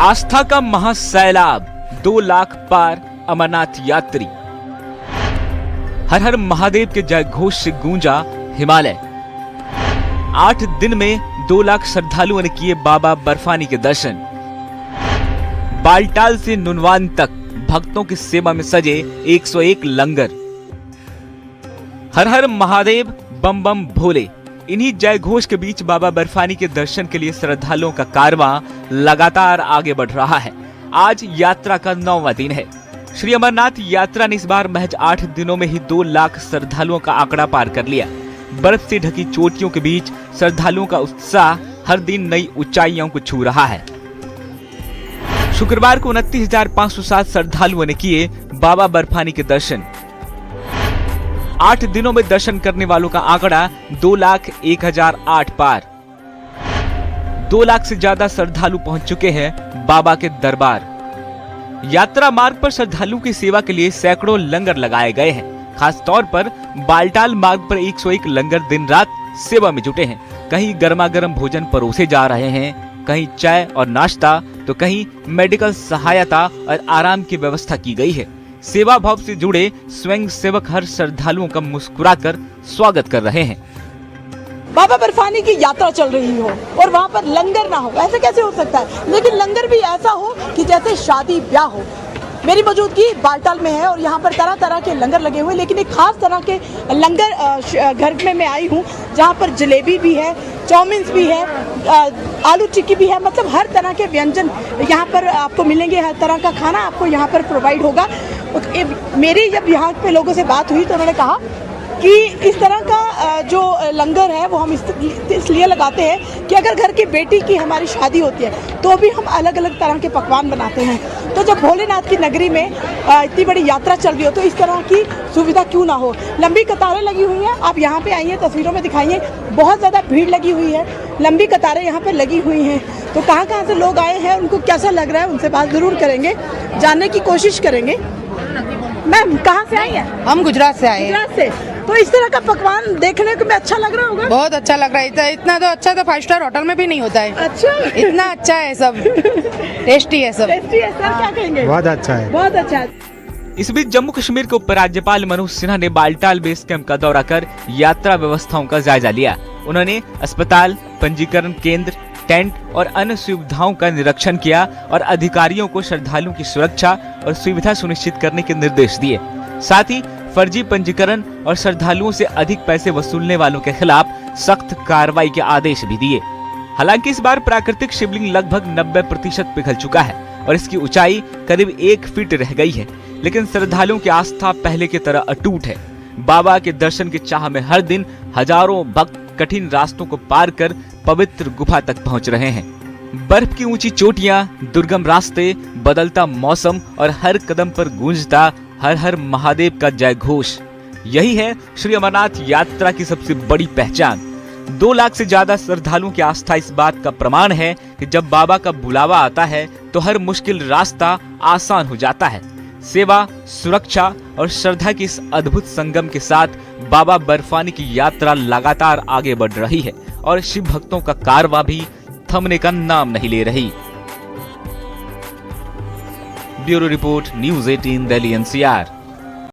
आस्था का महासैलाब, 2 लाख पार अमरनाथ यात्री। हर हर महादेव के जयघोष से गूंजा हिमालय। 8 दिन में 2 लाख श्रद्धालुओं ने किए बाबा बर्फानी के दर्शन। बालटाल से नुनवान तक भक्तों की सेवा में सजे 101 लंगर। हर हर महादेव, बम बम भोले, इन्हीं जयघोष के बीच बाबा बर्फानी के दर्शन के लिए श्रद्धालुओं का कारवां लगातार आगे बढ़ रहा है। आज यात्रा का 9वां दिन है। श्री अमरनाथ यात्रा ने इस बार महज 8 दिनों में ही 2 लाख श्रद्धालुओं का आंकड़ा पार कर लिया। बर्फ से ढकी चोटियों के बीच श्रद्धालुओं का उत्साह हर दिन नई ऊंचाइयों को छू रहा है। शुक्रवार को 29,507 श्रद्धालुओं ने किए बाबा बर्फानी के दर्शन। 8 दिनों में दर्शन करने वालों का आंकड़ा 2,01,008 पार। 2 लाख से ज्यादा श्रद्धालु पहुंच चुके हैं बाबा के दरबार। यात्रा मार्ग पर श्रद्धालुओं की सेवा के लिए सैकड़ों लंगर लगाए गए हैं। खास तौर पर बालटाल मार्ग पर 101 लंगर दिन रात सेवा में जुटे हैं। कहीं गर्मा गर्म भोजन परोसे जा रहे हैं, कहीं चाय और नाश्ता, तो कहीं मेडिकल सहायता और आराम की व्यवस्था की गई है। सेवा भाव से जुड़े स्वयं सेवक हर श्रद्धालुओं का मुस्कुराकर स्वागत कर रहे हैं। बाबा बर्फानी की यात्रा चल रही हो और वहाँ पर लंगर ना हो, ऐसे कैसे हो सकता है? लेकिन लंगर भी ऐसा हो कि जैसे शादी ब्याह हो। मेरी मौजूदगी बालटाल में है और यहाँ पर तरह तरह के लंगर लगे हुए, लेकिन एक खास तरह के लंगर घर में मैं आई हूँ जहाँ पर जलेबी भी है, चाउमीन भी है, आलू टिक्की भी है। मतलब हर तरह के व्यंजन यहाँ पर आपको मिलेंगे, हर तरह का खाना आपको यहाँ पर प्रोवाइड होगा। मेरी जब यहाँ पे लोगों से बात हुई तो उन्होंने कहा कि इस तरह का जो लंगर है वो हम इसलिए लगाते हैं कि अगर घर की बेटी की हमारी शादी होती है तो भी हम अलग अलग तरह के पकवान बनाते हैं। तो जब भोलेनाथ की नगरी में इतनी बड़ी यात्रा चल रही हो तो इस तरह की सुविधा क्यों ना हो। लंबी कतारें लगी हुई हैं, आप यहाँ पे आइए, तस्वीरों में दिखाइए, बहुत ज़्यादा भीड़ लगी हुई है, लंबी कतारें यहाँ पर लगी हुई हैं। तो कहाँ कहाँ से लोग आए हैं, उनको कैसा लग रहा है, उनसे बात ज़रूर करेंगे, जानने की कोशिश करेंगे। मैम कहाँ से आई हैं? हम गुजरात से आए हैं। गुजरात से। तो इस तरह का पकवान देखने को में अच्छा लग रहा होगा? बहुत अच्छा लग रहा है। इतना तो अच्छा तो 5 स्टार होटल में भी नहीं होता है। अच्छा, इतना अच्छा है, सब टेस्टी है, सब टेस्टी है सर। क्या कहेंगे? बहुत अच्छा है, बहुत अच्छा है। इस बीच जम्मू कश्मीर के उपराज्यपाल मनोज सिन्हा ने बालटाल बेस कैंप का दौरा कर यात्रा व्यवस्थाओं का जायजा लिया। उन्होंने अस्पताल, पंजीकरण केंद्र, टेंट और अन्य सुविधाओं का निरीक्षण किया और अधिकारियों को श्रद्धालुओं की सुरक्षा और सुविधा सुनिश्चित करने के निर्देश दिए। साथ ही फर्जी पंजीकरण और श्रद्धालुओं से अधिक पैसे वसूलने वालों के खिलाफ सख्त कार्रवाई के आदेश भी दिए। हालांकि इस बार प्राकृतिक शिवलिंग लगभग 90% पिघल चुका है और इसकी ऊंचाई करीब 1 फीट रह गई है, लेकिन श्रद्धालुओं की आस्था पहले की तरह अटूट है। बाबा के दर्शन की चाह में हर दिन हजारों भक्त कठिन रास्तों को पार कर पवित्र गुफा तक पहुंच रहे हैं। बर्फ की ऊंची चोटियां, दुर्गम रास्ते, बदलता मौसम और हर कदम पर गूंजता हर हर महादेव का जयघोष, यही है श्री अमरनाथ यात्रा की सबसे बड़ी पहचान। 2 लाख से ज्यादा श्रद्धालुओं की आस्था इस बात का प्रमाण है कि जब बाबा का बुलावा आता है तो हर मुश्किल रास्ता आसान हो जाता है। सेवा, सुरक्षा और श्रद्धा की इस अद्भुत संगम के साथ बाबा बर्फानी की यात्रा लगातार आगे बढ़ रही है और शिव भक्तों का कारवां भी थमने का नाम नहीं ले रही। Bureau report, news 18 Delhi NCR।